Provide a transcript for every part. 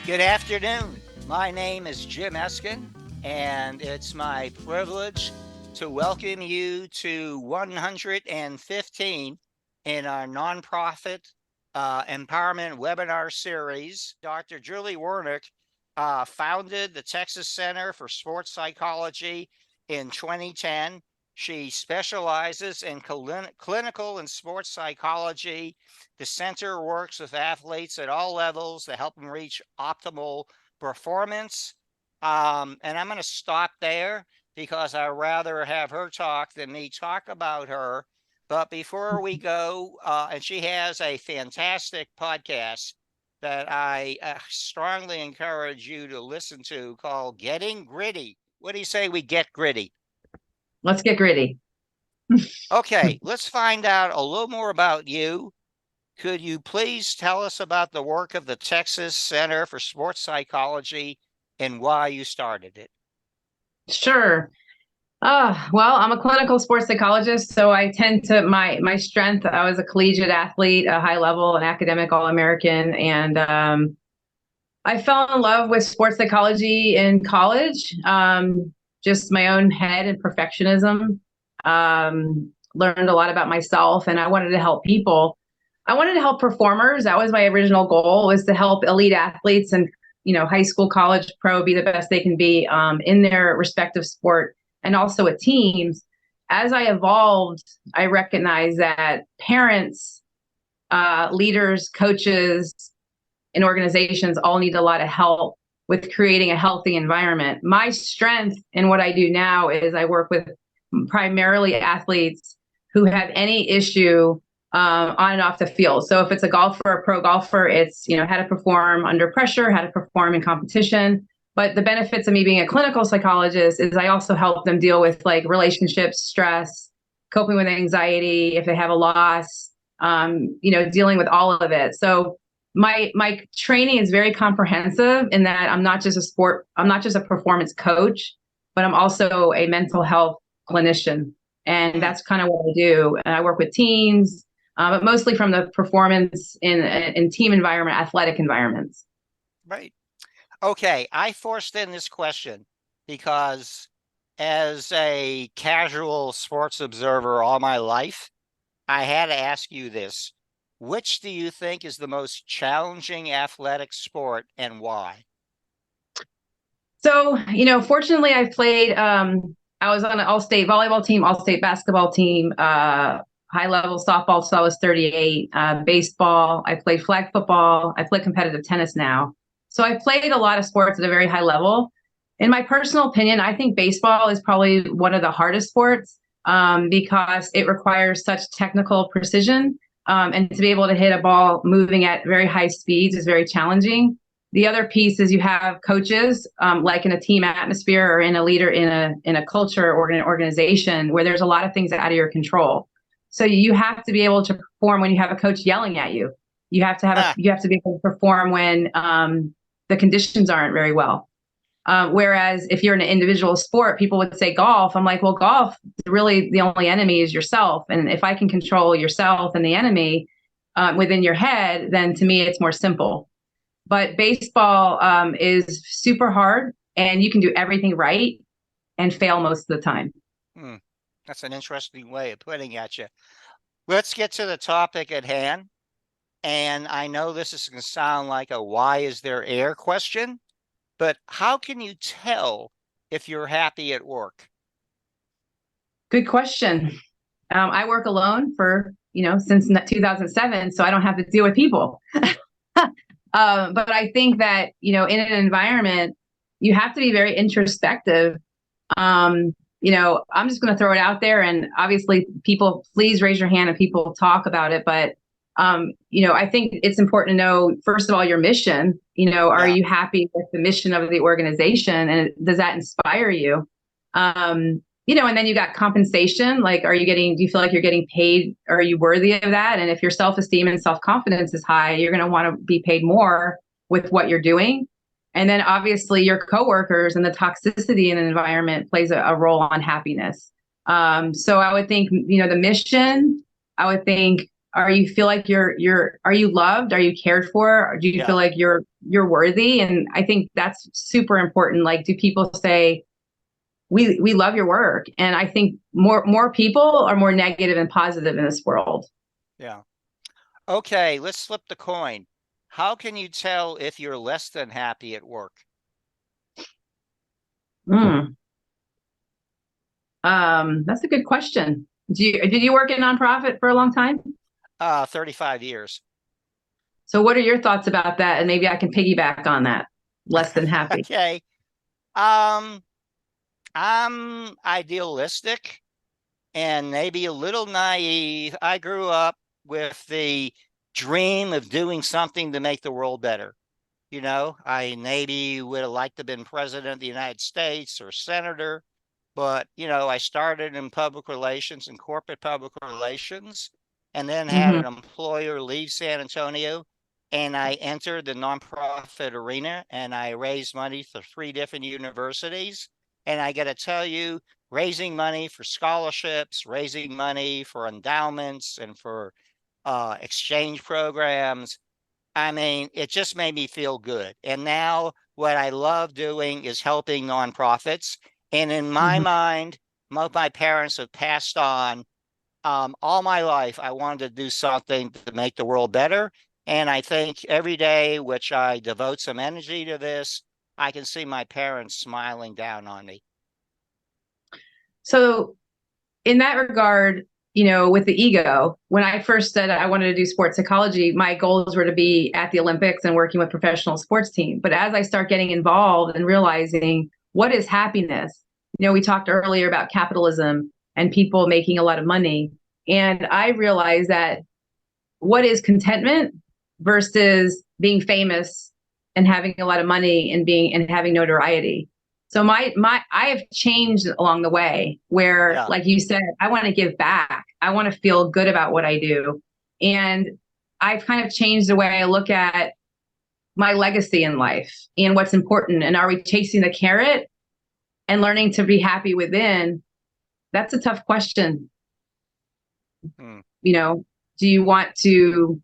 Good afternoon. My name is Jim Eskin, and it's my privilege to welcome you to 115 in our nonprofit empowerment webinar series. Dr. Julie Wiernik founded the Texas Center for Sports Psychology in 2010. She specializes in clinical and sports psychology. The center works with athletes at all levels to help them reach optimal performance. And I'm going to stop there because I'd rather have her talk than me talk about her. But before we go, and she has a fantastic podcast that I strongly encourage you to listen to called Getting Gritty. What do you say we get gritty? Let's get gritty. Okay, let's find out a little more about you. Could you please tell us about the work of the Texas Center for Sports Psychology and why you started it? Sure. Well, I'm a clinical sports psychologist, so I tend to my strength. I was a collegiate athlete, a high level, an academic All-American, and I fell in love with sports psychology in college. Just my own head and perfectionism. Learned a lot about myself, and I wanted to help people. I wanted to help performers. That was my original goal, was to help elite athletes and high school, college, pro be the best they can be in their respective sport, and also with teams. As I evolved, I recognized that parents, leaders, coaches, and organizations all need a lot of help with creating a healthy environment. My strength in what I do now is I work with primarily athletes who have any issue on and off the field. So if it's a golfer, a pro golfer, it's how to perform under pressure, how to perform in competition. But the benefits of me being a clinical psychologist is I also help them deal with like relationships, stress, coping with anxiety, if they have a loss, dealing with all of it. So my training is very comprehensive in that I'm not just a performance coach, but I'm also a mental health clinician. And that's kind of what I do. And I work with teams, but mostly from the performance in team environment, athletic environments. Right. Okay, I forced in this question because as a casual sports observer all my life, I had to ask you this. Which do you think is the most challenging athletic sport and why? So, fortunately I played, I was on an all-state volleyball team, all-state basketball team, high level softball, so I was 38, baseball. I played flag football. I play competitive tennis now. So I played a lot of sports at a very high level. In my personal opinion, I think baseball is probably one of the hardest sports because it requires such technical precision. And to be able to hit a ball moving at very high speeds is very challenging. The other piece is you have coaches, like in a team atmosphere or in a leader in a culture or in an organization where there's a lot of things out of your control. So you have to be able to perform when you have a coach yelling at you. You have to be able to perform when the conditions aren't very well. Whereas if you're in an individual sport, people would say golf. I'm like, well, golf, really the only enemy is yourself. And if I can control yourself and the enemy within your head, then to me, it's more simple. But baseball is super hard, and you can do everything right and fail most of the time. That's an interesting way of putting it. Let's get to the topic at hand. And I know this is going to sound like a why is there air question, but how can you tell if you're happy at work? Good question. I work alone for, since 2007, so I don't have to deal with people. But I think that, in an environment, you have to be very introspective. I'm just going to throw it out there, and obviously people, please raise your hand and people talk about it. But, I think it's important to know, first of all, your mission. Are you happy with the mission of the organization, and does that inspire you? And then you got compensation. Like, do you feel like you're getting paid? Are you worthy of that? And if your self-esteem and self-confidence is high, you're going to want to be paid more with what you're doing. And then obviously your coworkers and the toxicity in an environment plays a role on happiness. So I would think, the mission, I would think are you feel like are you loved? Are you cared for? Or do you Yeah. feel like you're worthy? And I think that's super important. Like, do people say, we love your work? And I think more people are more negative and positive in this world. Yeah. Okay, let's flip the coin. How can you tell if you're less than happy at work? Mm. That's a good question. Did you work in nonprofit for a long time? 35 years. So what are your thoughts about that? And maybe I can piggyback on that. Less than happy. Okay. Um, I'm idealistic and maybe a little naive. I grew up with the dream of doing something to make the world better. You know, I maybe would have liked to have been president of the United States or senator, but I started in public relations and corporate public relations, and then had Hmm. an employer leave San Antonio, and I entered the nonprofit arena, and I raised money for 3 different universities. And I got to tell you, raising money for scholarships, raising money for endowments, and for exchange programs, I mean, it just made me feel good. And now what I love doing is helping nonprofits. And in my Hmm. mind, my parents have passed on. All my life, I wanted to do something to make the world better. And I think every day, which I devote some energy to this, I can see my parents smiling down on me. So in that regard, with the ego, when I first said I wanted to do sports psychology, my goals were to be at the Olympics and working with professional sports team. But as I start getting involved and realizing what is happiness, we talked earlier about capitalism and people making a lot of money. And I realized that what is contentment versus being famous and having a lot of money and having notoriety. So I have changed along the way where, Yeah. like you said, I want to give back. I want to feel good about what I do. And I've kind of changed the way I look at my legacy in life and what's important. And are we chasing the carrot and learning to be happy within? That's a tough question. Hmm. you know, do you want to?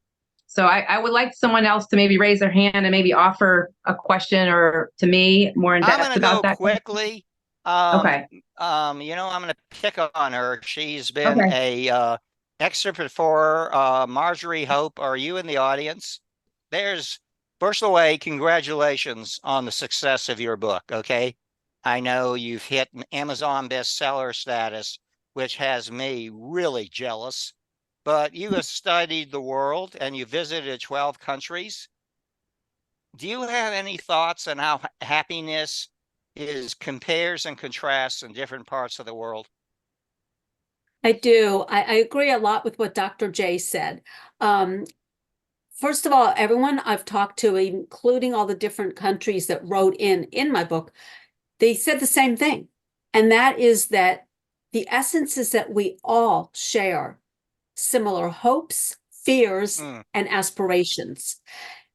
So I would like someone else to maybe raise their hand and maybe offer a question or to me more in I'm going depth to go about that. quickly. Um, Okay. I'm going to pick on her. She's been Okay. a excerpt before. Marjorie Hope, are you in the audience? There's, first of all, congratulations on the success of your book. Okay. I know you've hit an Amazon bestseller status, which has me really jealous, but you have studied the world and you visited 12 countries. Do you have any thoughts on how happiness is compares and contrasts in different parts of the world? I do. I agree a lot with what Dr. J said. Um, First of all, everyone I've talked to, including all the different countries that wrote in my book, they said the same thing. And that is that the essence is that we all share similar hopes, fears, Mm, and aspirations.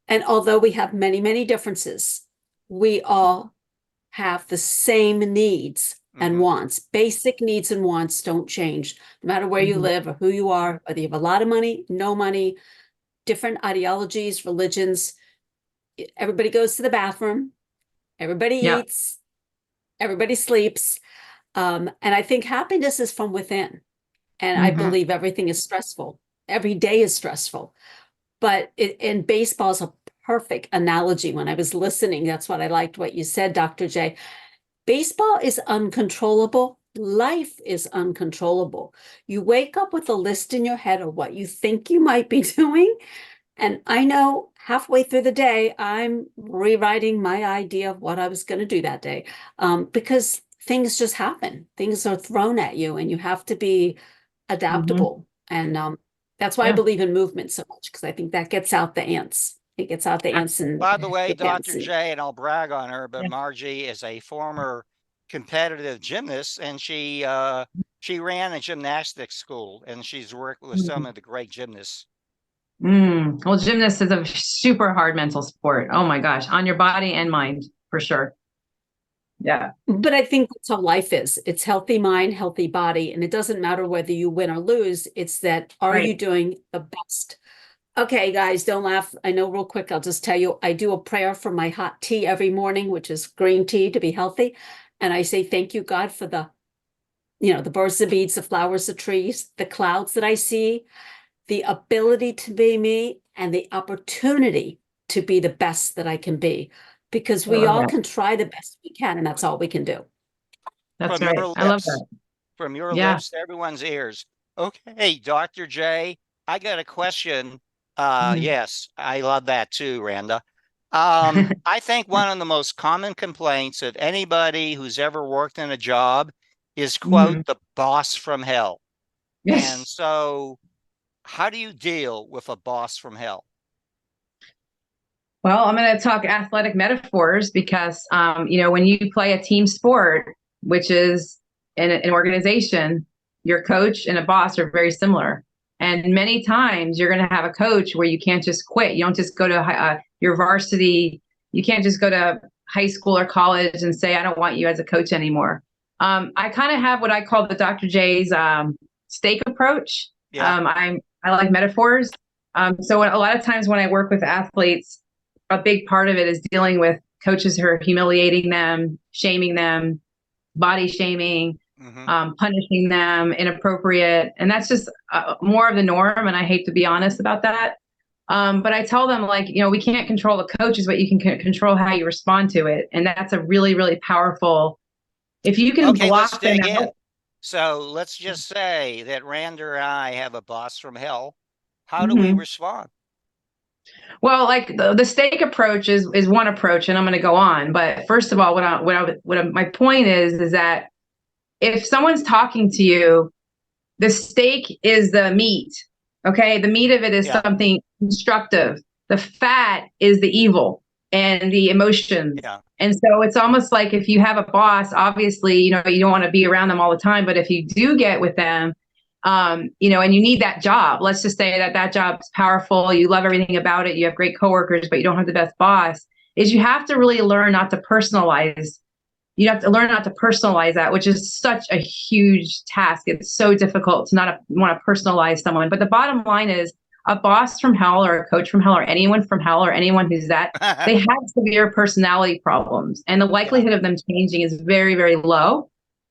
And although we have many, many differences, we all have the same needs and hmm. wants. Basic needs and wants don't change, no matter where you Mhm. live or who you are, whether you have a lot of money, no money, different ideologies, religions. Everybody goes to the bathroom, everybody Yeah. eats, everybody sleeps. And I think happiness is from within. And I Hmm. believe everything is stressful. Every day is stressful. But and baseball is a perfect analogy. When I was listening, that's what I liked what you said, Dr. J. Baseball is uncontrollable. Life is uncontrollable. You wake up with a list in your head of what you think you might be doing. And I know halfway through the day, I'm rewriting my idea of what I was going to do that day, because things just happen. Things are thrown at you, and you have to be Hmm. adaptable. And that's why I Yeah. believe in movement so much, because I think that gets out the ants. It gets out the ants and By the way, ants. Dr. J, and I'll brag on her, but Yeah. Margie is a former competitive gymnast, and she ran a gymnastics school, and she's worked with some Mhm. of the great gymnasts. Well, gymnast is a super hard mental sport. Oh my gosh, on your body and mind for sure. Yeah. But I think that's how life is. It's healthy mind, healthy body. And it doesn't matter whether you win or lose. It's that, are you Right. doing the best? Okay, guys, don't laugh. I know real quick, I'll just tell you, I do a prayer for my hot tea every morning, which is green tea to be healthy. And I say, thank you, God, for the birds, the bees, the flowers, the trees, the clouds that I see, the ability to be me, and the opportunity to be the best that I can be. Because I we love all that. can try the best we can, and that's all we can do. That's From right. your I love that. lips, from your Yeah. lips to everyone's ears. Okay, Dr. J, I got a question. Mhm. Yes, I love that too, Randa. I think one of the most common complaints of anybody who's ever worked in a job is, quote, Mhm. the boss from hell. And Yes. so how do you deal with a boss from hell? Well, I'm going to talk athletic metaphors because, when you play a team sport, which is in an organization, your coach and a boss are very similar. And many times you're going to have a coach where you can't just quit. You don't just go to your varsity. You can't just go to high school or college and say, I don't want you as a coach anymore. I kind of have what I call the Dr. J's stake approach. Yeah. I like metaphors. So a lot of times when I work with athletes, a big part of it is dealing with coaches who are humiliating them, shaming them, body shaming, Hmm. punishing them, inappropriate. And that's just more of the norm. And I hate to be honest about that. But I tell them, like, we can't control the coaches, but you can control how you respond to it. And that's a really, really powerful, if you can Okay, let's block them dig in. out. So let's just say that Randa and I have a boss from hell. How do we Mhm. respond? Well, like the stake approach is one approach, and I'm going to go on. But first of all, my point is that if someone's talking to you, the steak is the meat. Okay. The meat of it is Yeah, something constructive. The fat is the evil and the emotions. yeah, And so it's almost like if you have a boss, obviously, you don't want to be around them all the time. But if you do get with them, and you need that job, let's just say that job is powerful. You love everything about it. You have great coworkers, but you don't have the best boss. Is you have to really learn not to personalize. You have to learn not to personalize that, which is such a huge task. It's so difficult to not want to personalize someone. But the bottom line is a boss from hell or a coach from hell or anyone from hell or anyone who's that, they have severe personality problems. And the yeah, likelihood of them changing is very, very low.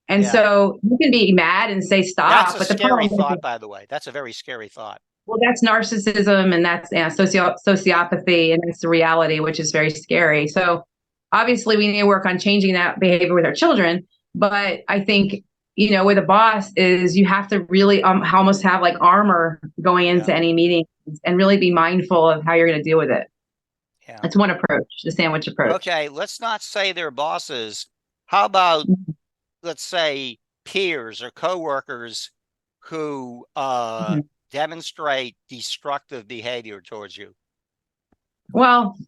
And yeah. so you can be mad and say That's stop, a but the scary problem is, thought, by the way. That's a very scary thought. well, that's narcissism and that's Yeah, sociopathy, and that's the reality, which is very scary. So obviously we need to work on changing that behavior with our children. But I think, with a boss is you have to really almost have like armor going yeah, into any meeting and really be mindful of how you're going to deal with it. yeah. That's one approach, the sandwich approach. Okay, let's not say they're bosses. How about, let's say, peers or coworkers who Mhm. demonstrate destructive behavior towards you? Well,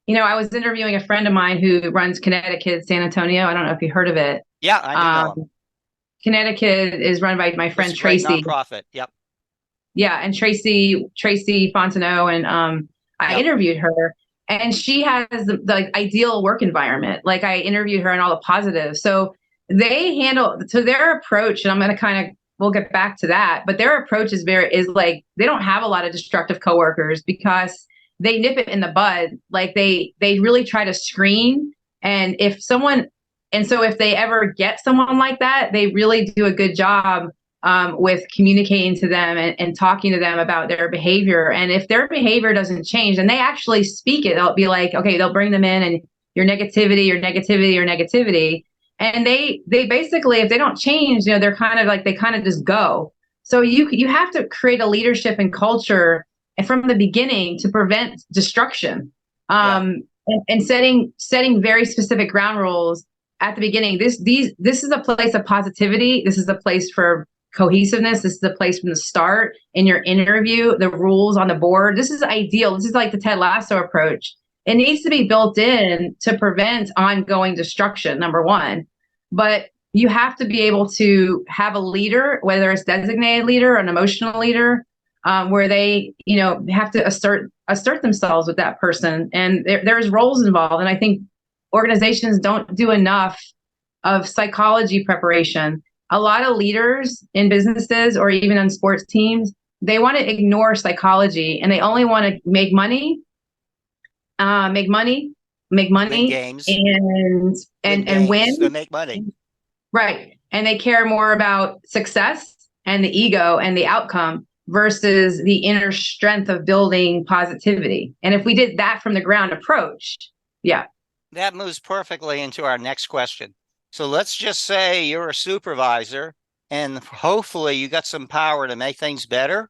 I was interviewing a friend of mine who runs Connecticut, San Antonio. I don't know if you heard of it. Yeah, I do know him. Connecticut is run by my It's friend a great Tracy. nonprofit. Yep, Yeah, and Tracy Fontenot, and I yep. interviewed her, and she has the ideal work environment. Like, I interviewed her and all the positives. So their approach, and I'm going to we'll get back to that, but their approach is like they don't have a lot of destructive coworkers because they nip it in the bud. Like, they really try to screen, and so if they ever get someone like that, they really do a good job with communicating to them and talking to them about their behavior. And if their behavior doesn't change, and they actually speak it, they'll be like, okay, they'll bring them in and your negativity, your negativity, your negativity. And they basically, if they don't change, they're kind of like, they kind of just go. So you have to create a leadership and culture and from the beginning to prevent destruction. Yeah, And setting very specific ground rules at the beginning. This is a place of positivity. This is a place for cohesiveness. This is the place from the start in your interview, the rules on the board. This is ideal. This is like the Ted Lasso approach. It needs to be built in to prevent ongoing destruction, number one. But you have to be able to have a leader, whether it's designated leader or an emotional leader, where they, have to assert themselves with that person. And there's roles involved. And I think organizations don't do enough of psychology preparation. A lot of leaders in businesses or even on sports teams, they want to ignore psychology and they only want to make money, make money, make Win money, games, and win and games to win. make money. Right. And they care more about success and the ego and the outcome versus the inner strength of building positivity. And if we did that from the ground approach, yeah. That moves perfectly into our next question. So let's just say you're a supervisor and hopefully you got some power to make things better.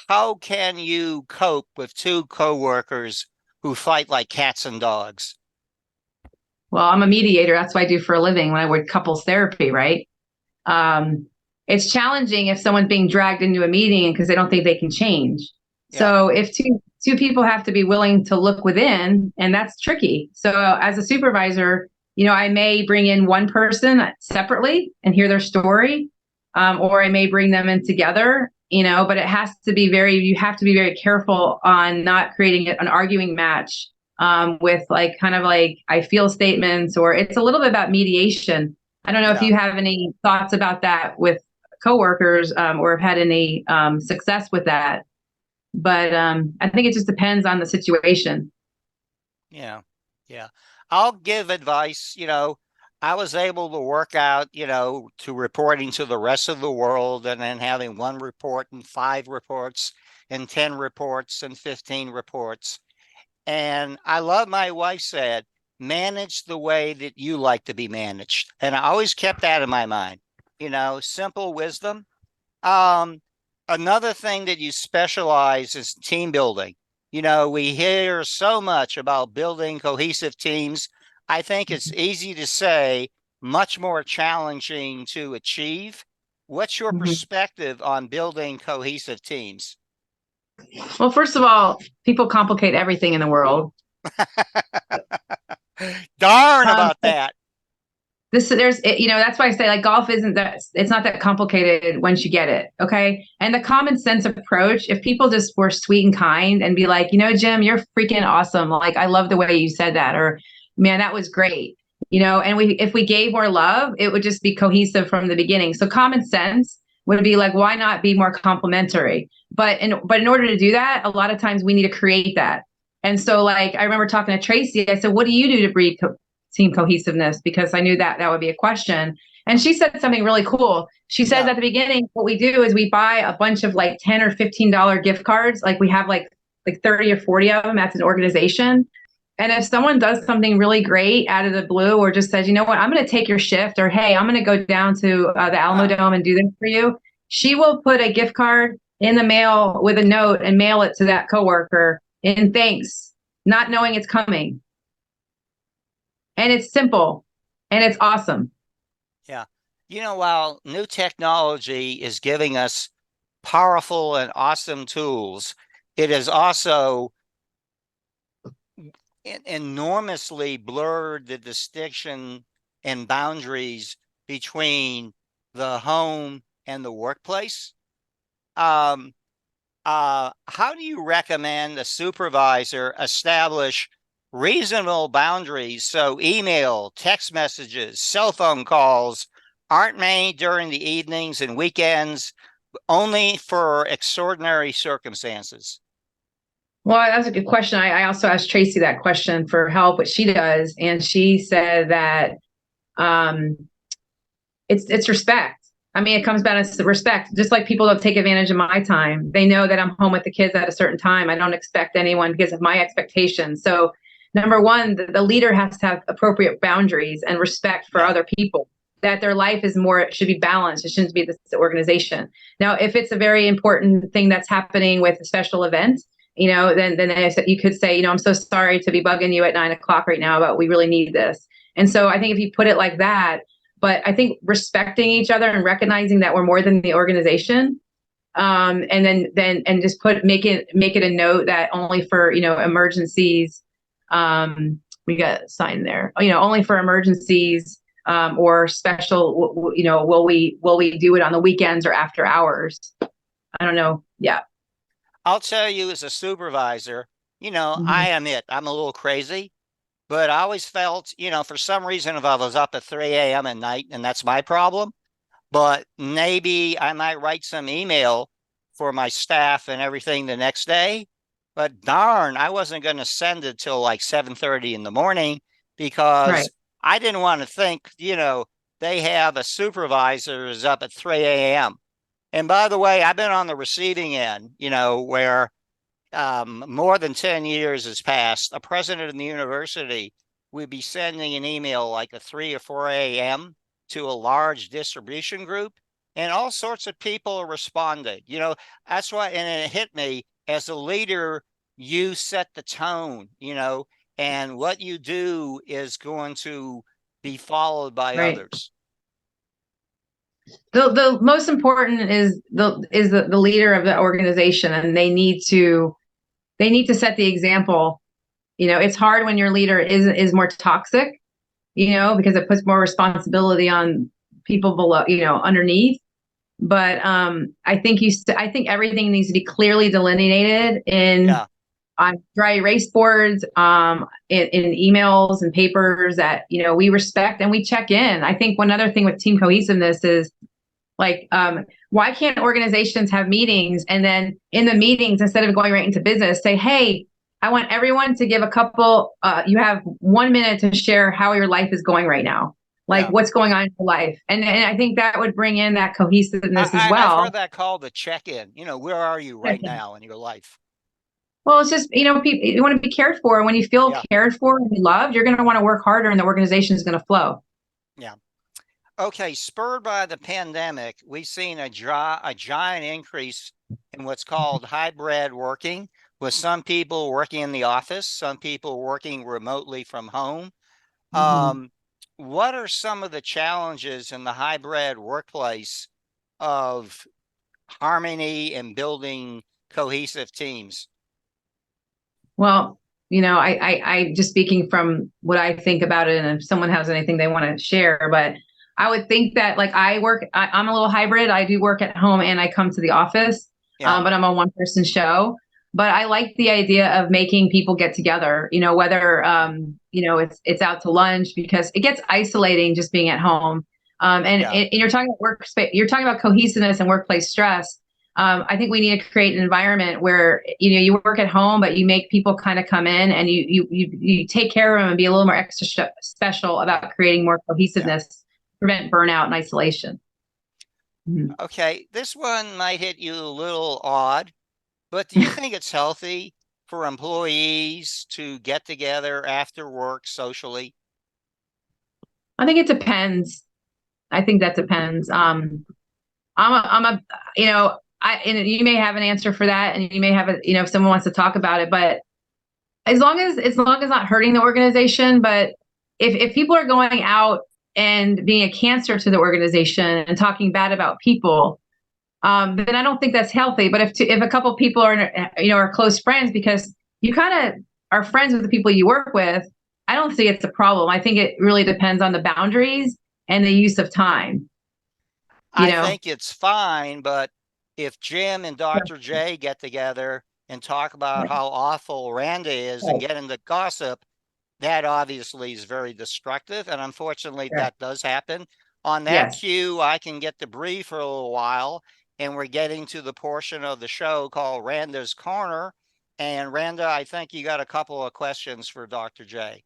How can you cope with two coworkers who fight like cats and dogs? Well, I'm a mediator. That's what I do for a living when I work couples therapy, right? It's challenging if someone's being dragged into a meeting because they don't think they can change. Yeah. So if two people have to be willing to look within, and that's tricky. So as a supervisor, I may bring in one person separately and hear their story, or I may bring them in together. But it has to be you have to be very careful on not creating an arguing match with kind of like I feel statements, or it's a little bit about mediation. I don't know if you have any thoughts about that with coworkers or have had any success with that. But I think it just depends on the situation. Yeah. Yeah. I'll give advice. I was able to work out, to reporting to the rest of the world and then having one report and 5 reports and 10 reports and 15 reports. And I love my wife said, manage the way that you like to be managed. And I always kept that in my mind, simple wisdom. Another thing that you specialize is team building. We hear so much about building cohesive teams. I think it's easy to say, much more challenging to achieve. What's your perspective on building cohesive teams? Well, first of all, people complicate everything in the world. Darn about that. That's why I say like golf it's not that complicated once you get it. Okay. And the common sense approach, if people just were sweet and kind and be like, Jim, you're freaking awesome. Like, I love the way you said that, or man, that was great. And if we gave more love, it would just be cohesive from the beginning. So common sense would be like, why not be more complimentary? But in order to do that, a lot of times we need to create that. And so like, I remember talking to Tracy, I said, what do you do to breed team cohesiveness? Because I knew that would be a question. And she said something really cool. She said at the beginning, what we do is we buy a bunch of like $10 or $15 gift cards. Like we have like 30 or 40 of them. That's an organization. And if someone does something really great out of the blue, or just says, you know what, I'm going to take your shift, or, hey, I'm going to go down to the Alamo Dome and do this for you. She will put a gift card in the mail with a note and mail it to that coworker in thanks, not knowing it's coming. And it's simple and it's awesome. Yeah. While new technology is giving us powerful and awesome tools, it has also enormously blurred the distinction and boundaries between the home and the workplace. How do you recommend a supervisor establish reasonable boundaries so email, text messages, cell phone calls aren't made during the evenings and weekends, only for extraordinary circumstances? Well, that's a good question. I also asked Tracy that question for help, what she does. And she said that it's respect. I mean, it comes down to respect. Just like people don't take advantage of my time. They know that I'm home with the kids at a certain time. I don't expect anyone because of my expectations. So number one, the leader has to have appropriate boundaries and respect for other people, that their life should be balanced. It shouldn't be this organization. Now, if it's a very important thing that's happening with a special event, then you could say, I'm so sorry to be bugging you at 9 o'clock right now, but we really need this. And so I think if you put it like that, but I think respecting each other and recognizing that we're more than the organization, and then just make it a note that only for emergencies, we got a sign there, only for emergencies or special, will we do it on the weekends or after hours? I don't know. Yeah. I'll tell you as a supervisor, I admit I'm a little crazy. but I always felt, for some reason, if I was up at 3 a.m. at night, and that's my problem, but maybe I might write some email for my staff and everything the next day. But darn, I wasn't going to send it till like 7:30 in the morning Right. because I didn't want to think, they have a supervisor who's up at 3 a.m. And by the way, I've been on the receiving end, where more than 10 years has passed. A president of the university would be sending an email like at 3 or 4 a.m. to a large distribution group, and all sorts of people responded. That's why, and it hit me as a leader, you set the tone, and what you do is going to be followed by Right. others. The most important is the leader of the organization, and they need to set the example. It's hard when your leader is more toxic, because it puts more responsibility on people below, underneath. But I think I think everything needs to be clearly delineated on dry erase boards, in emails and papers that we respect and we check in. I think one other thing with team cohesiveness is like, why can't organizations have meetings, and then in the meetings, instead of going right into business, say, hey, I want everyone to give a couple, you have 1 minute to share how your life is going right now. Like what's going on in your life. And I think that would bring in that cohesiveness as well. I've heard that called the check-in. Where are you right now in your life? Well, it's just, people, you want to be cared for. And when you feel cared for and loved, you're going to want to work harder and the organization is going to flow. Yeah. Okay, spurred by the pandemic, we've seen a giant increase in what's called hybrid working, with some people working in the office, some people working remotely from home. What are some of the challenges in the hybrid workplace of harmony and building cohesive teams? Well, I just speaking from what I think about it, and if someone has anything they want to share, but I would think that like I'm a little hybrid. I do work at home and I come to the office, but I'm a one-person show. But I like the idea of making people get together, whether, it's out to lunch, because it gets isolating just being at home. And you're talking about workspace, you're talking about cohesiveness and workplace stress. I think we need to create an environment where, you work at home, but you make people kind of come in and you take care of them and be a little more extra special about creating more cohesiveness, prevent burnout and isolation. Okay, this one might hit you a little odd, but do you think it's healthy for employees to get together after work socially? I think it depends. I think that depends. I'm a, and you may have an answer for that, and you may have if someone wants to talk about it, but as long as not hurting the organization. But if people are going out and being a cancer to the organization and talking bad about people, then I don't think that's healthy. But if a couple of people are close friends, because you kind of are friends with the people you work with, I don't see it's a problem. I think it really depends on the boundaries and the use of time. I think it's fine, but if Jim and Dr. J get together and talk about how awful Randa is and get into gossip, that obviously is very destructive. And unfortunately, that does happen. On that cue, I can get the brief for a little while, and we're getting to the portion of the show called Randa's Corner. And Randa, I think you got a couple of questions for Dr. J.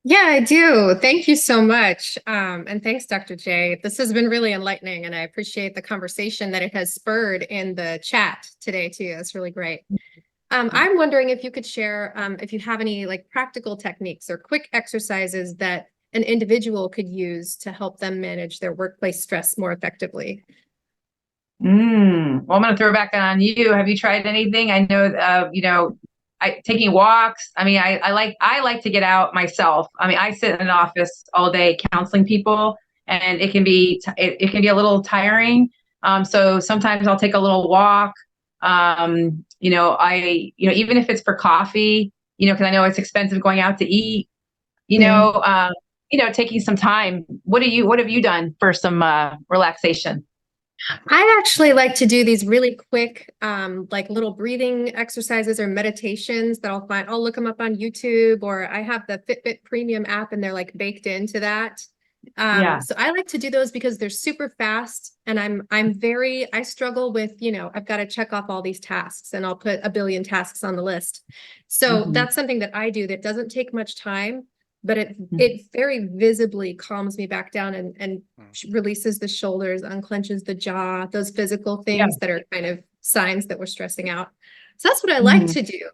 Yeah, I do. Thank you so much. And thanks, Dr. J. This has been really enlightening, and I appreciate the conversation that it has spurred in the chat today, too. That's really great. I'm wondering if you could share, if you have any like practical techniques or quick exercises that an individual could use to help them manage their workplace stress more effectively. Well, I'm going to throw it back on you. Have you tried anything? I know, taking walks. I mean, I like to get out myself. I mean, I sit in an office all day counseling people, and it can be a little tiring. So sometimes I'll take a little walk. Even if it's for coffee, because I know it's expensive going out to eat, taking some time. What have you done for some relaxation? I actually like to do these really quick, like little breathing exercises or meditations that I'll find. I'll look them up on YouTube, or I have the Fitbit Premium app and they're like baked into that. Yeah. So I like to do those because they're super fast, and I struggle with, I've got to check off all these tasks, and I'll put a billion tasks on the list. So Mhm. that's something that I do that doesn't take much time, but it Mhm. very visibly calms me back down and Mm. releases the shoulders, unclenches the jaw, those physical Yeah. things that are kind of signs that we're stressing out. So that's what I like Mhm. to do.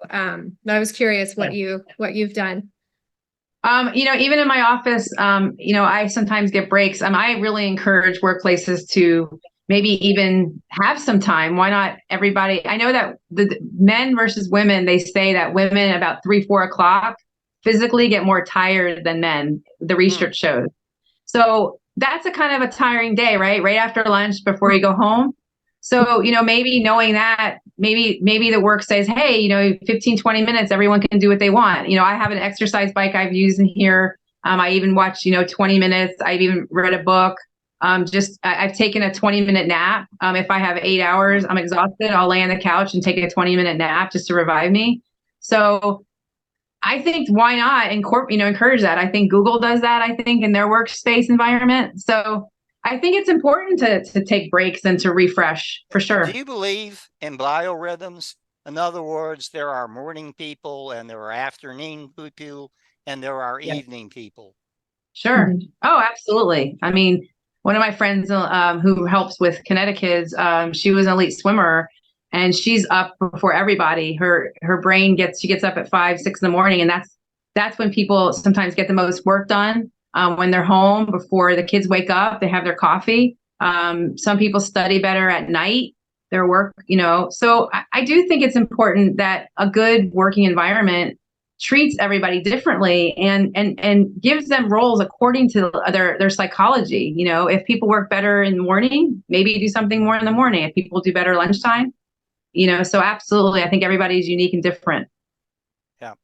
But I was curious what you've done. Even in my office, I sometimes get breaks. I really encourage workplaces to maybe even have some time. Why not everybody? I know that the men versus women, they say that women about 3, 4 o'clock physically get more tired than men, the research shows. So that's a kind of a tiring day, right? Right after lunch, before you go home. So, maybe knowing that, maybe the work says, hey, 15, 20 minutes, everyone can do what they want. I have an exercise bike I've used in here. I even watch, 20 minutes. I've even read a book. I've taken a 20-minute nap. If I have 8 hours, I'm exhausted, I'll lay on the couch and take a 20-minute nap just to revive me. So I think why not encourage that? I think Google does that, I think, in their workspace environment. So I think it's important to take breaks and to refresh for Do sure. you believe in biorhythms? In other words, there are morning people and there are afternoon people and there are Yeah. evening people. Sure. Mhm. Oh, absolutely. I mean, one of my friends who helps with Kinetic Kids, she was an elite swimmer, and she's up before everybody. Her brain she gets up at 5, 6 in the morning, and that's when people sometimes get the most work done. When they're home before the kids wake up, they have their coffee. Some people study better at night, their work. So I do think it's important that a good working environment treats everybody differently and gives them roles according to their psychology. If people work better in the morning, maybe do something more in the morning. If people do better lunchtime, so absolutely, I think everybody's unique and different. Yeah.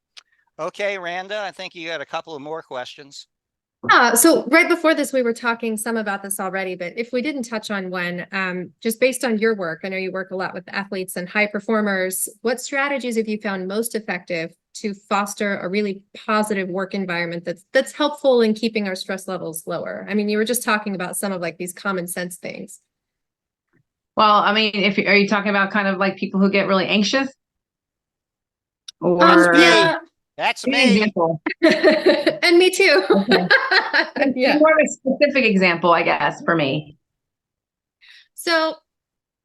Okay, Randa, I think you got a couple of more questions. So right before this, we were talking some about this already, but if we didn't touch on one, just based on your work, I know you work a lot with athletes and high performers. What strategies have you found most effective to foster a really positive work environment that's helpful in keeping our stress levels lower? I mean, you were just talking about some of like these common sense things. Well, I mean, are you talking about kind of like people who get really anxious, or Yeah, That's give me an me. example? and me too. Okay. Yeah. More of a specific example, I guess, for me. So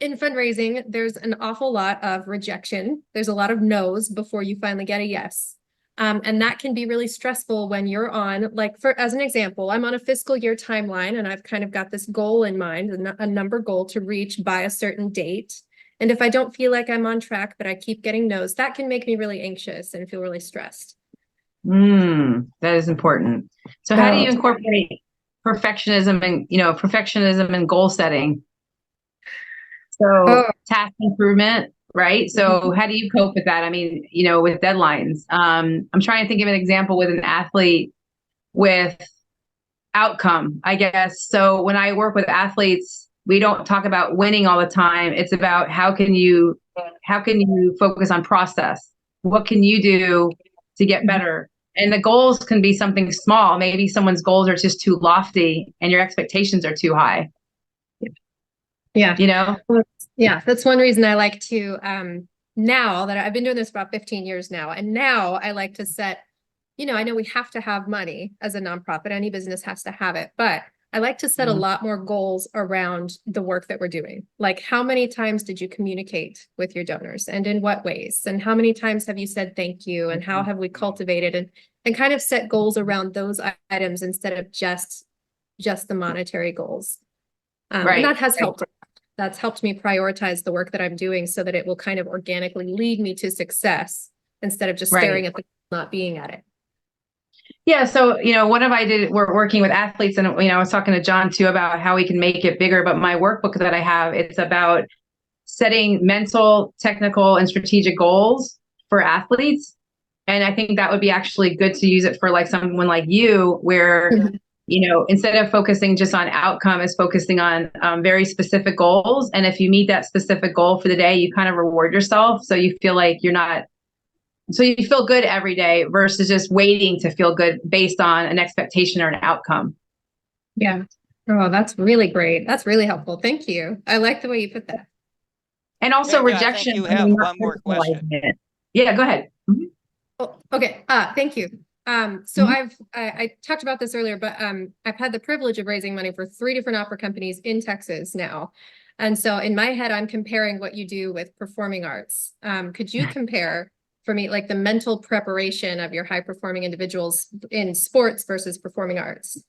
in fundraising, there's an awful lot of rejection. There's a lot of no's before you finally get a yes. And that can be really stressful when you're on, like, as an example, I'm on a fiscal year timeline and I've kind of got this goal in mind, a number goal to reach by a certain date. And if I don't feel like I'm on track, but I keep getting no's, that can make me really anxious and feel really stressed. That is important. So how do you incorporate perfectionism and goal setting? So task improvement, right? So how do you cope with that? I mean, with deadlines. I'm trying to think of an example with an athlete with outcome, I guess. So when I work with athletes, we don't talk about winning all the time. It's about how can you focus on process? What can you do to get better? And the goals can be something small. Maybe someone's goals are just too lofty and your expectations are too high. Yeah. Yeah, That's one reason I like to, now that I've been doing this for about 15 years now, and now I like to set, I know we have to have money as a nonprofit, any business has to have it, but I like to set a lot more goals around the work that we're doing. Like, how many times did you communicate with your donors and in what ways? And how many times have you said thank you? And how have we cultivated and kind of set goals around those items instead of just the monetary goals. And that has helped. That's helped me prioritize the work that I'm doing so that it will kind of organically lead me to success instead of just staring at the not being at it. Yeah. So, we're working with athletes, and, I was talking to John too about how we can make it bigger, but my workbook that I have, it's about setting mental, technical, and strategic goals for athletes. And I think that would be actually good to use it for like someone like you, where Instead of focusing just on outcome, is focusing on very specific goals. And if you meet that specific goal for the day, you kind of reward yourself. So you feel like so you feel good every day versus just waiting to feel good based on an expectation or an outcome. Yeah. Oh, that's really great. That's really helpful. Thank you. I like the way you put that. And also Linda, I think rejection. you have one more question. Yeah, go ahead. Mhm. Oh, okay. Thank you. So I talked about this earlier, but I've had the privilege of raising money for 3 different opera companies in Texas now. And so in my head, I'm comparing what you do with performing arts. Could you compare for me, like the mental preparation of your high performing individuals in sports versus performing arts?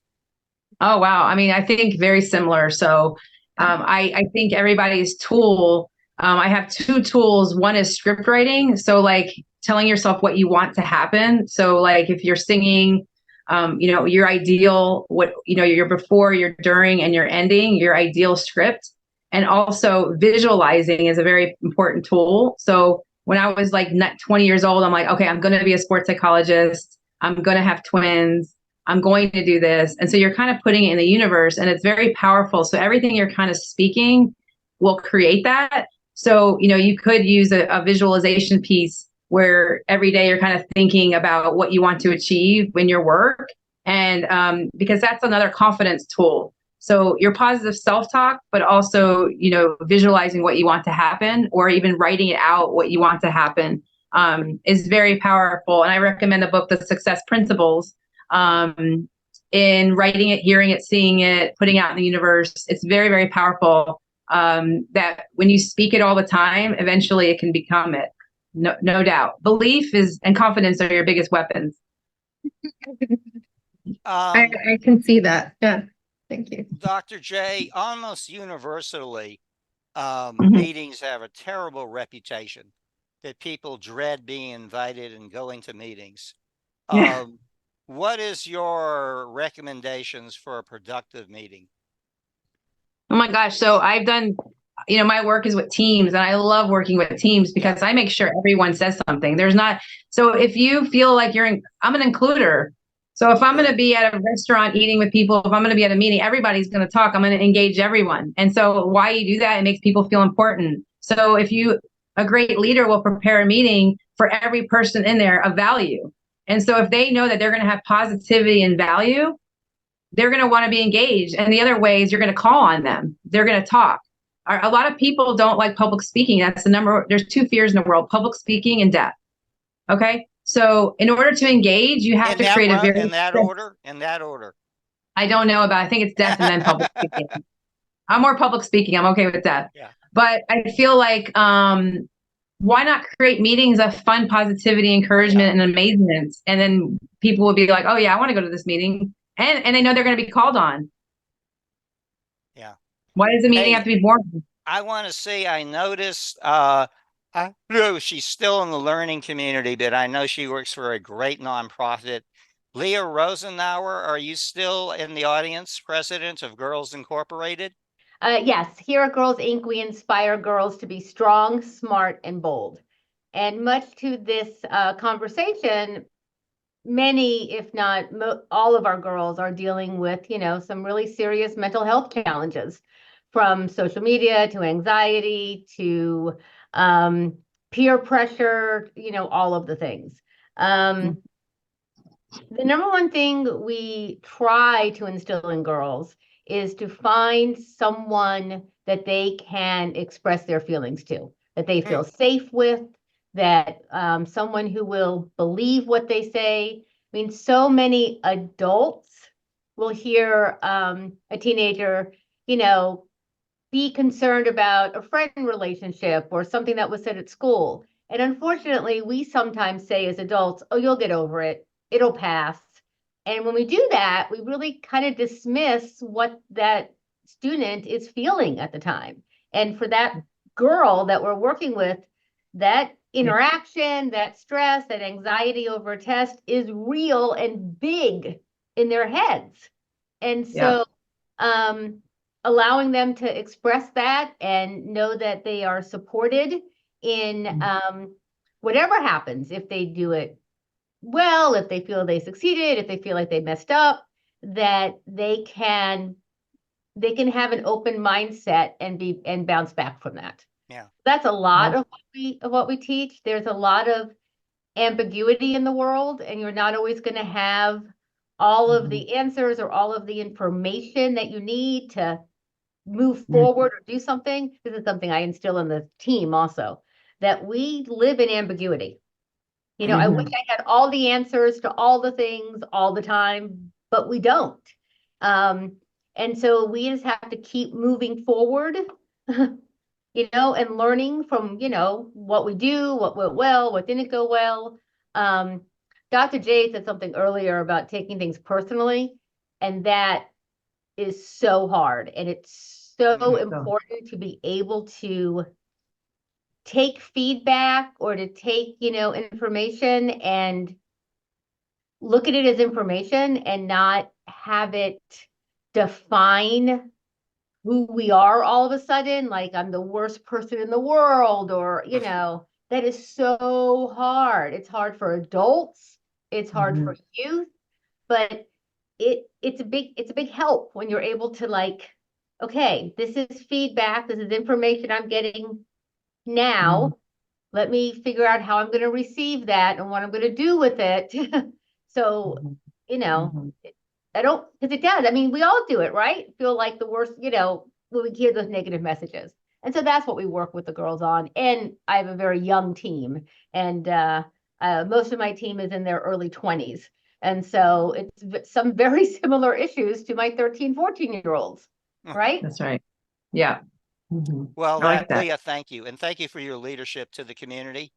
Oh, wow. I mean, I think very similar. So I think everybody's tool, I have 2 tools. One is script writing. So like telling yourself what you want to happen. So like if you're singing, your ideal, your before, your during, and your ending, your ideal script. And also visualizing is a very important tool. So when I was like 20 years old, I'm like, okay, I'm going to be a sports psychologist. I'm going to have twins. I'm going to do this. And so you're kind of putting it in the universe, and it's very powerful. So everything you're kind of speaking will create that. So, you could use a visualization piece where every day you're kind of thinking about what you want to achieve in your work. And because that's another confidence tool. So your positive self-talk, but also, visualizing what you want to happen, or even writing it out, what you want to happen, is very powerful. And I recommend the book, The Success Principles. In writing it, hearing it, seeing it, putting it out in the universe. It's very, very powerful. That when you speak it all the time, eventually it can become it. No doubt. Belief and confidence are your biggest weapons. I can see that. Yeah. Thank you. Dr. J, almost universally, Mhm. meetings have a terrible reputation that people dread being invited and going to meetings. Yeah. What is your recommendations for a productive meeting? Oh my gosh. So I've done, my work is with teams, and I love working with teams because I make sure everyone says something. So if you feel like I'm an includer. So if I'm going to be at a restaurant eating with people, if I'm going to be at a meeting, everybody's going to talk. I'm going to engage everyone. And so why you do that, it makes people feel important. So a great leader will prepare a meeting for every person in there of value. And so if they know that they're going to have positivity and value, they're going to want to be engaged. And the other way is you're going to call on them. They're going to talk. A lot of people don't like public speaking. There's 2 fears in the world: public speaking and death. Okay. So in order to engage, you have to create in that order. I don't know I think it's death and then public speaking. I'm more public speaking. I'm okay with death. Yeah. But I feel like, why not create meetings of fun, positivity, encouragement, and amazement? And then people will be like, oh yeah, I want to go to this meeting. And they know they're going to be called on. Yeah. Why does the meeting have to be boring? I want to say I noticed, I know she's still in the learning community, but I know she works for a great nonprofit. Leah Rosenauer, are you still in the audience, president of Girls Incorporated? Yes, here at Girls Inc., we inspire girls to be strong, smart, and bold. And much to this conversation, many, if not all of our girls are dealing with, some really serious mental health challenges, from social media to anxiety to peer pressure, all of the things. The number one thing we try to instill in girls is to find someone that they can express their feelings to, that they feel safe with, that someone who will believe what they say. I mean, so many adults will hear a teenager, be concerned about a friend relationship or something that was said at school. And unfortunately, we sometimes say as adults, oh, you'll get over it. It'll pass. And when we do that, we really kind of dismiss what that student is feeling at the time. And for that girl that we're working with, that interaction, that stress, that anxiety over a test is real and big in their heads. And so allowing them to express that and know that they are supported in whatever happens, if they do it well, if they feel they succeeded, if they feel like they messed up, that they can have an open mindset and bounce back from that. Yeah. That's a lot of what we teach. There's a lot of ambiguity in the world, and you're not always going to have all of the answers or all of the information that you need to move forward or do something. This is something I instill in the team also, that we live in ambiguity. You know, I wish I had all the answers to all the things all the time, but we don't. And so we just have to keep moving forward, you know, and learning from, you know, what we do, what went well, what didn't go well. Dr. J said something earlier about taking things personally, and that is so hard. And it's so important to be able to take feedback or to take, you know, information and look at it as information and not have it define who we are all of a sudden, like I'm the worst person in the world, or, you know, that is so hard. It's hard for adults, it's hard for youth, but it's a big help when you're able to, like, okay, this is feedback, this is information I'm getting now. Let me figure out how I'm going to receive that and what I'm going to do with it. So, you know, I don't, because it does. I mean, we all do it, right? Feel like the worst, you know, when we hear those negative messages. And so that's what we work with the girls on. And I have a very young team, and most of my team is in their early 20s. And so it's some very similar issues to my 13, 14-year-olds, right? That's right. Yeah. Well, I like that. Leah, thank you. And thank you for your leadership to the community.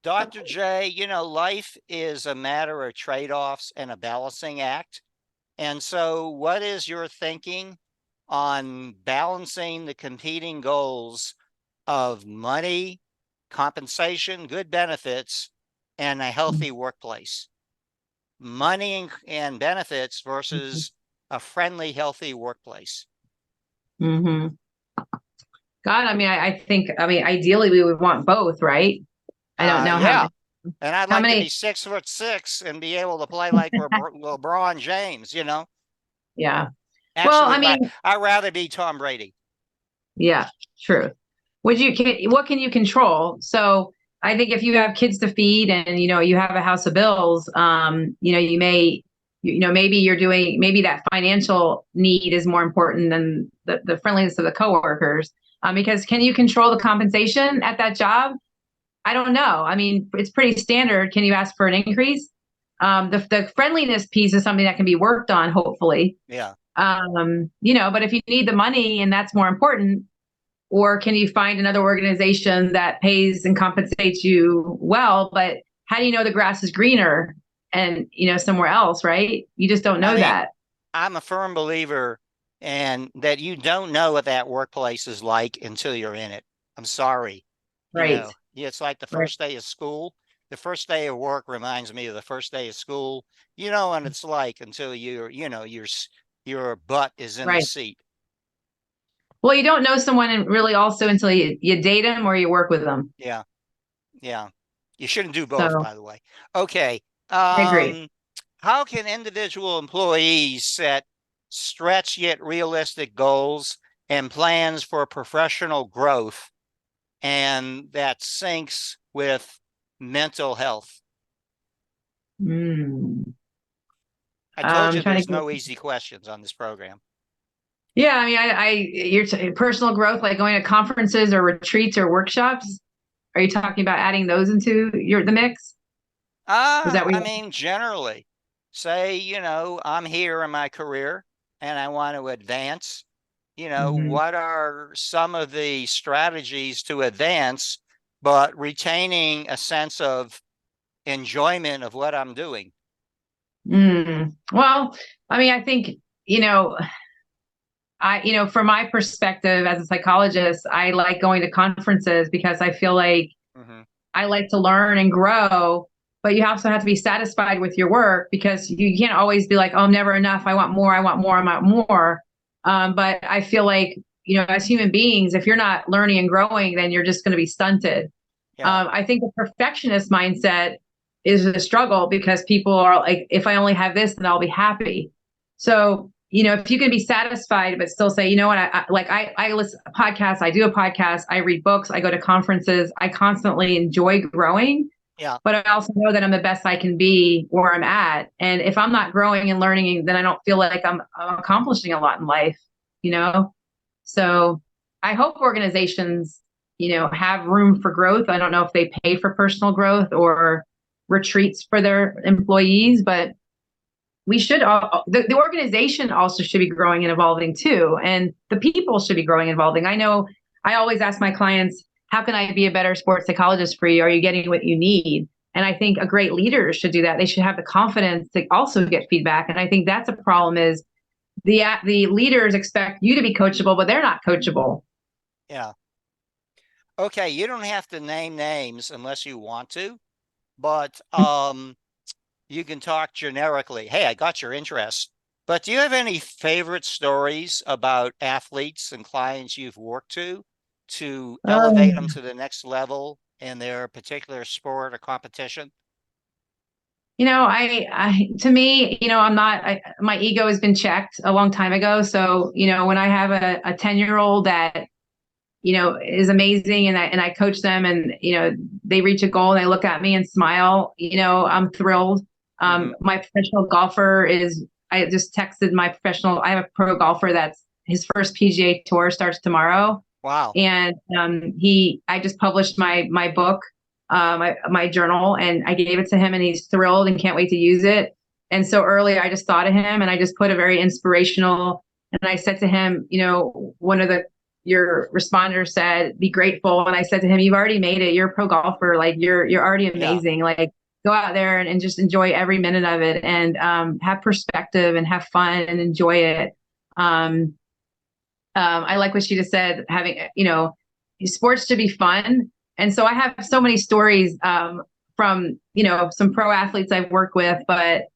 Dr. J, you know, life is a matter of trade-offs and a balancing act. And so what is your thinking on balancing the competing goals of money, compensation, good benefits, and a healthy workplace? Money and benefits versus a friendly, healthy workplace. God, I mean, I think, I mean, ideally we would want both, right? I don't know Yeah. how And I'd how like to many- be 6'6" and be able to play like LeBron James, you know? Yeah. Actually, Well, I mean, I'd rather be Tom Brady. yeah, true. What can you control? So I think if you have kids to feed and, you know, you have a house of bills, you know, maybe that financial need is more important than the friendliness of the coworkers. Because can you control the compensation at that job? I don't know. I mean, it's pretty standard. Can you ask for an increase? The friendliness piece is something that can be worked on, hopefully. Yeah. You know, but if you need the money and that's more important, or can you find another organization that pays and compensates you well, but how do you know the grass is greener and, you know, somewhere else, right? You just don't know that. I'm a firm believer and that you don't know what that workplace is like until you're in it. I'm sorry. Right. You know, it's like the first day of school. The first day of work reminds me of the first day of school. You know what it's like until your butt is in the seat. Well, you don't know someone really also until you date them or you work with them. Yeah. Yeah. You shouldn't do both, by the way. Okay. I agree. How can individual employees set stretch yet realistic goals and plans for professional growth, and that syncs with mental health? I told you there's no easy questions on this program. Yeah, I mean, your personal growth, like going to conferences or retreats or workshops. Are you talking about adding those into the mix? I mean, generally, say, you know, I'm here in my career and I want to advance. You know, what are some of the strategies to advance, but retaining a sense of enjoyment of what I'm doing? Well, I mean, I think, you know, from my perspective as a psychologist, I like going to conferences because I feel like I like to learn and grow, but you also have to be satisfied with your work because you can't always be like, oh, I'm never enough. I want more. I want more. I want more. But I feel like, you know, as human beings, if you're not learning and growing, then you're just going to be stunted. Yeah. I think the perfectionist mindset is a struggle because people are like, if I only have this, then I'll be happy. So, if you can be satisfied, but still say, you know what, I listen to podcasts, I do a podcast, I read books, I go to conferences, I constantly enjoy growing. Yeah. But I also know that I'm the best I can be where I'm at. And if I'm not growing and learning, then I don't feel like I'm accomplishing a lot in life, So I hope organizations, have room for growth. I don't know if they pay for personal growth or retreats for their employees, but we should the organization also should be growing and evolving too. And the people should be growing and evolving. I know I always ask my clients, how can I be a better sports psychologist for you? Are you getting what you need? And I think a great leader should do that. They should have the confidence to also get feedback. And I think that's a problem is the leaders expect you to be coachable, but they're not coachable. Yeah. Okay. You don't have to name names unless you want to, but, you can talk generically. Hey, I got your interest. But do you have any favorite stories about athletes and clients you've worked to elevate them to the next level in their particular sport or competition? To me, my ego has been checked a long time ago. So, when I have a 10-year-old that, is amazing and I coach them and, they reach a goal and they look at me and smile, I'm thrilled. My professional golfer I just texted I have a pro golfer that's his first PGA tour starts tomorrow. Wow. And I just published my book, my journal, and I gave it to him and he's thrilled and can't wait to use it. And so earlier I just thought of him and I just put a very inspirational, and I said to him, one of your responders said, be grateful. And I said to him, you've already made it. You're a pro golfer. Like you're already amazing. Yeah. Like go out there and just enjoy every minute of it and have perspective and have fun and enjoy it. I like what she just said, having, sports should be fun. And so I have so many stories from, some pro athletes I've worked with, but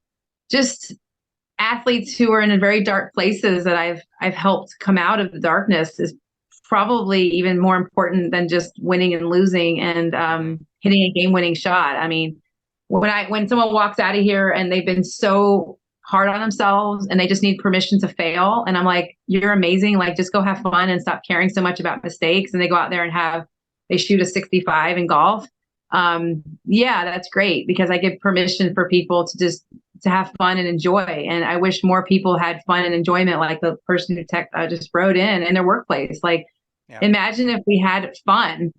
just athletes who are in very dark places that I've helped come out of the darkness is probably even more important than just winning and losing and hitting a game-winning shot. I mean, when someone walks out of here and they've been so hard on themselves and they just need permission to fail, and I'm like, you're amazing, like just go have fun and stop caring so much about mistakes, and they go out there and they shoot a 65 in golf. Yeah, that's great, because I give permission for people to have fun and enjoy. And I wish more people had fun and enjoyment, like the person who just wrote in their workplace. Like, imagine if we had fun.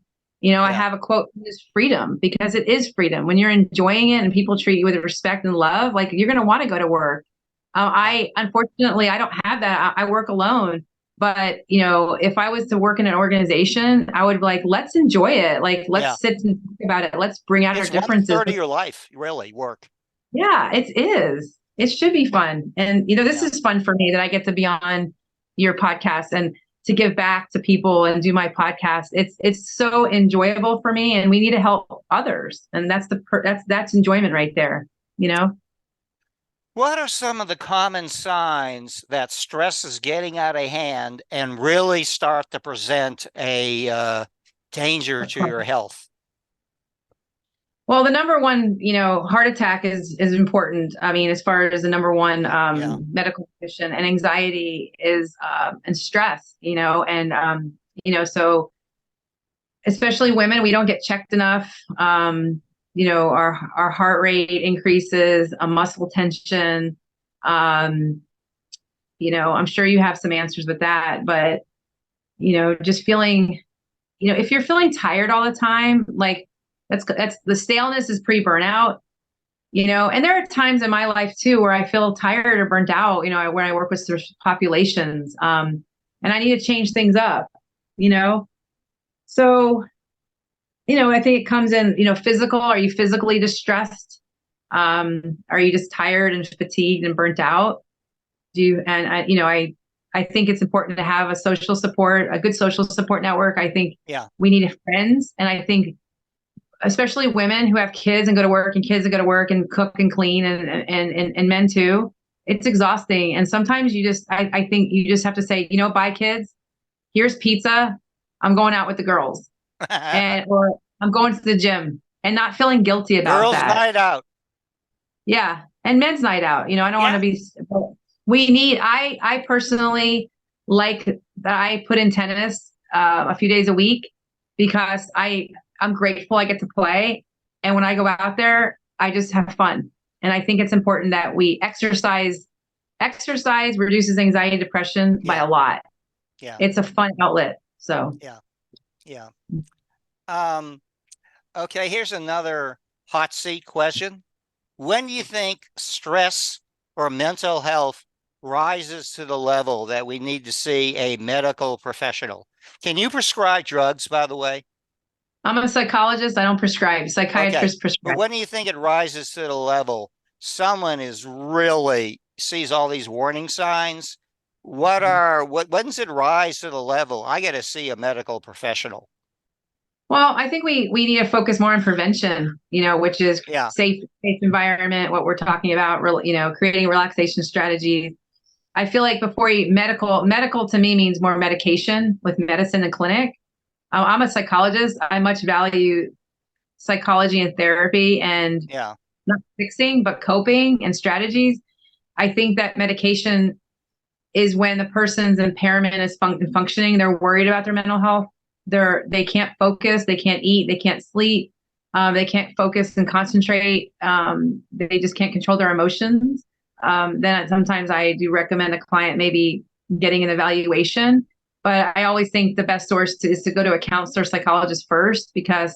I have a quote, is freedom, because it is freedom. When you're enjoying it and people treat you with respect and love, like you're going to want to go to work. Unfortunately, I don't have that. I work alone. But, if I was to work in an organization, I would be like, let's enjoy it. Like, let's sit and talk about it. Let's bring out our differences. It's 1/3 of your life, really, work. Yeah, it is. It should be fun. And, this is fun for me that I get to be on your podcast and to give back to people and do my podcast. It's so enjoyable for me, and we need to help others. And that's enjoyment right there, What are some of the common signs that stress is getting out of hand and really start to present a danger to your health? Well, the number one, heart attack is important. I mean, as far as the number one medical condition, and anxiety is and stress, so especially women, we don't get checked enough. Our heart rate increases, muscle tension. I'm sure you have some answers with that, but just feeling, if you're feeling tired all the time, like that's the staleness is pre-burnout, and there are times in my life too where I feel tired or burnt out, when I work with populations, and I need to change things up, so, I think it comes in, physical. Are you physically distressed? Are you just tired and fatigued and burnt out? I think it's important to have a good social support network. I think we need friends. And I think especially women who have kids and go to work, and kids that go to work and cook and clean, and men too, it's exhausting. And sometimes I think you just have to say, bye kids, here's pizza. I'm going out with the girls. Or I'm going to the gym, and not feeling guilty about Girls' that. night out. Yeah. And men's night out. I don't want to be, we need, I personally like that I put in tennis a few days a week because I'm grateful I get to play. And when I go out there, I just have fun. And I think it's important that we exercise. Exercise reduces anxiety and depression by Yeah. a lot. Yeah. It's a fun outlet. So Yeah. Yeah. Okay, here's another hot seat question. When do you think stress or mental health rises to the level that we need to see a medical professional? Can you prescribe drugs, by the way? I'm a psychologist. I don't prescribe. Okay, Psychiatrists but prescribe. when do you think it rises to the level someone is really sees all these warning signs? What when does it rise to the level? I got to see a medical professional. Well, I think we need to focus more on prevention, which is Yeah, safe environment, what we're talking about, creating relaxation strategies. I feel like before you medical to me means more medication with medicine and clinic. I'm a psychologist. I much value psychology and therapy and yeah, not fixing, but coping and strategies. I think that medication is when the person's impairment is functioning. They're worried about their mental health. They can't focus. They can't eat. They can't sleep. They can't focus and concentrate. They just can't control their emotions. Then sometimes I do recommend a client maybe getting an evaluation. But I always think the best source is to go to a counselor, psychologist first, because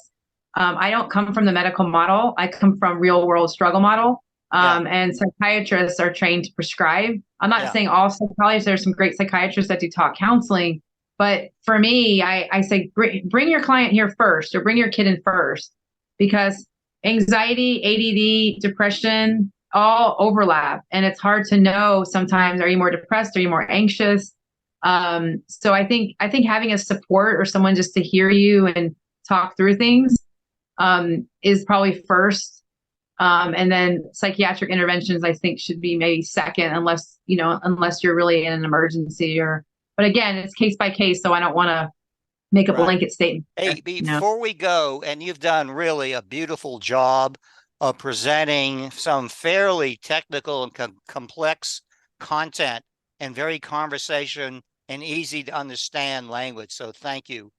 I don't come from the medical model. I come from real world struggle model. And psychiatrists are trained to prescribe. I'm not saying all psychologists, there's some great psychiatrists that do talk counseling. But for me, I say bring your client here first or bring your kid in first because anxiety, ADD, depression, all overlap. And it's hard to know sometimes, are you more depressed? Are you more anxious? So I think having a support or someone just to hear you and talk through things is probably first. And then psychiatric interventions, I think, should be maybe second, unless you're really in an emergency but again, it's case by case. So I don't want to make a blanket statement. Hey, before we go, and you've done really a beautiful job of presenting some fairly technical and complex content and very conversation and easy to understand language. So thank you.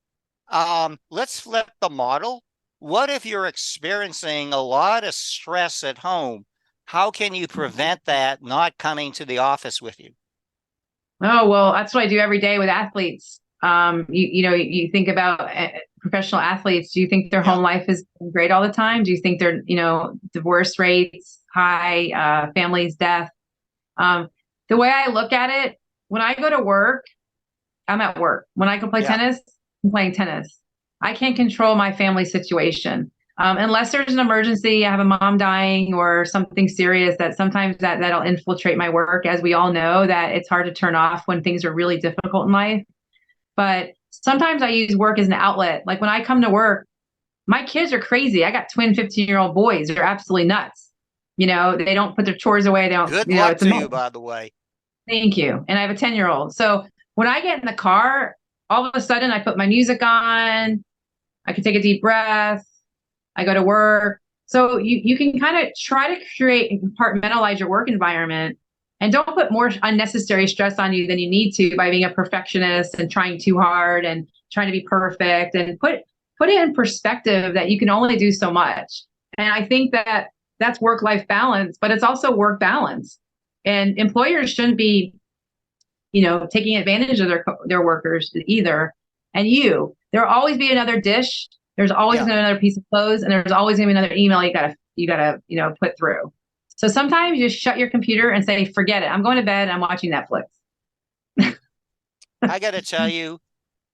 Let's flip the model. What if you're experiencing a lot of stress at home? How can you prevent that not coming to the office with you? Oh, well, that's what I do every day with athletes. You think about professional athletes. Do you think their home life is great all the time? Do you think their, divorce rates high, families, death? The way I look at it, when I go to work, I'm at work. When I go play tennis, I'm playing tennis. I can't control my family situation. Unless there's an emergency, I have a mom dying or something serious that sometimes that'll infiltrate my work. As we all know, that it's hard to turn off when things are really difficult in life. But sometimes I use work as an outlet. Like when I come to work, my kids are crazy. I got twin 15-year-old boys. They're absolutely nuts. They don't put their chores away. They don't. Good luck to you, by the way. Thank you. And I have a 10-year-old. So when I get in the car, all of a sudden I put my music on. I can take a deep breath. I go to work. So you can kind of try to create and compartmentalize your work environment and don't put more unnecessary stress on you than you need to by being a perfectionist and trying too hard and trying to be perfect, and put it in perspective that you can only do so much. And I think that's work-life balance, but it's also work balance. And employers shouldn't be, taking advantage of their workers either. And there'll always be another dish. There's always another piece of clothes, and there's always gonna be another email you gotta put through. So sometimes you just shut your computer and say, forget it. I'm going to bed. I'm watching Netflix. I got to tell you,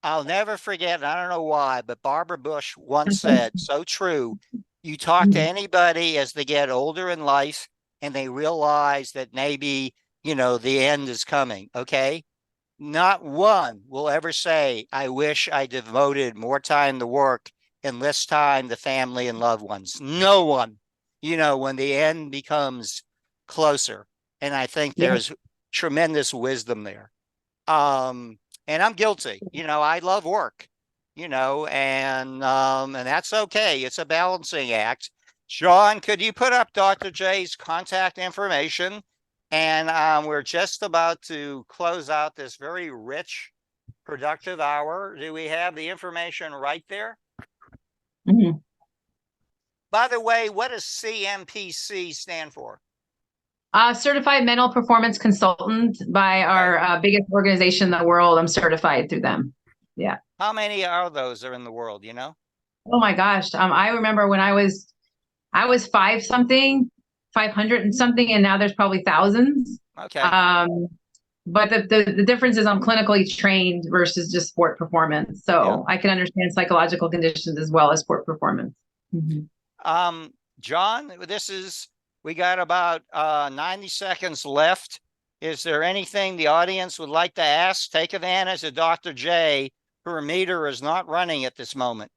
I'll never forget. I don't know why, but Barbara Bush once said, so true. You talk to anybody as they get older in life and they realize that maybe, the end is coming. Okay. Not one will ever say, I wish I devoted more time to work and less time to family and loved ones. No one, when the end becomes closer. And I think there's tremendous wisdom there. And I'm guilty, I love work, and that's okay. It's a balancing act. John, could you put up Dr. J's contact information And we're just about to close out this very rich, productive hour. Do we have the information right there? Mhm. By the way, what does CMPC stand for? Certified Mental Performance Consultant by our biggest organization in the world. I'm certified through them. Yeah. How many are those are in the world, you know? Oh my gosh. I remember when I was 500 and something, and now there's probably thousands. Okay. But the difference is I'm clinically trained versus just sport performance. So I can understand psychological conditions as well as sport performance. Mm-hmm. John, we got about 90 seconds left. Is there anything the audience would like to ask? Take advantage of Dr. J. Her meter is not running at this moment.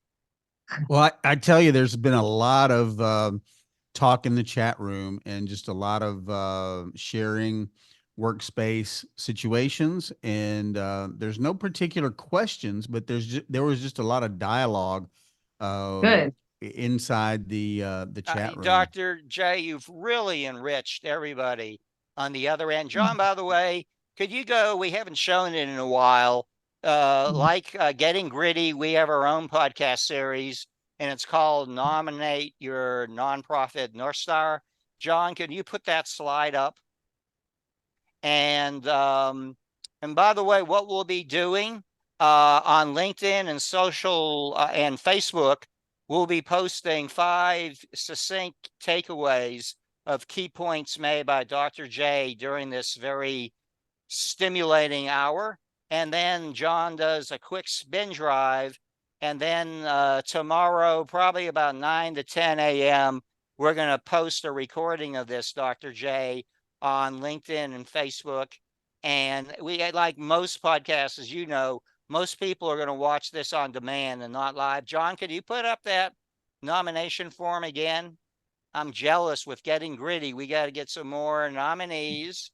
Well, I tell you, there's been a lot of talk in the chat room and just a lot of sharing workspace situations. And there's no particular questions, but there was just a lot of dialogue Good. inside the chat room. Dr. J, you've really enriched everybody on the other end. John, by the way, could you go? We haven't shown it in a while. Getting Gritty, we have our own podcast series, and it's called Nominate Your Nonprofit North Star. John, can you put that slide up? And by the way, what we'll be doing on LinkedIn and social and Facebook, we'll be posting 5 succinct takeaways of key points made by Dr. J during this very stimulating hour. And then John does a quick spin drive. And then tomorrow, probably about 9 to 10 a.m., we're going to post a recording of this, Dr. J, on LinkedIn and Facebook. And like most podcasts, as you know, most people are going to watch this on demand and not live. John, could you put up that nomination form again? I'm jealous with Getting Gritty. We got to get some more nominees.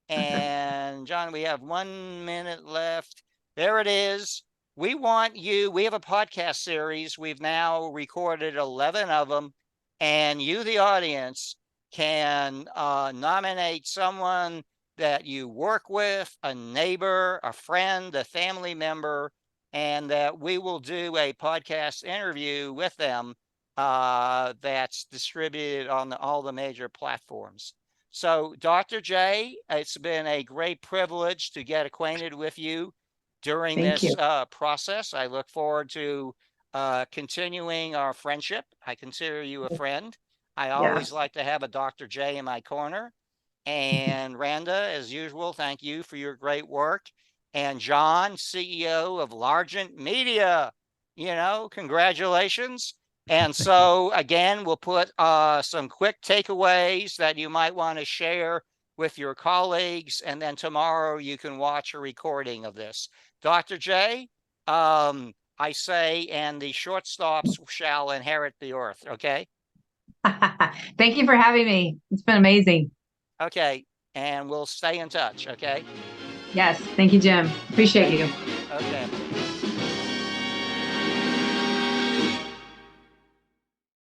And John, we have 1 minute left. There it is. We want you. We have a podcast series. We've now recorded 11 of them. And you, the audience, can nominate someone that you work with, a neighbor, a friend, a family member, and that we will do a podcast interview with them that's distributed on all the major platforms. So, Dr. J, it's been a great privilege to get acquainted with you during this process. I look forward to continuing our friendship. I consider you a friend. I always like to have a Dr. J in my corner. And Randa, as usual, thank you for your great work. And John, CEO of Largent Media, congratulations. And so again, we'll put some quick takeaways that you might want to share with your colleagues. And then tomorrow you can watch a recording of this. Dr. J, I say, and the shortstops shall inherit the earth. Okay. Thank you for having me. It's been amazing. Okay. And we'll stay in touch. Okay. Yes. Thank you, Jim. Appreciate you. Okay.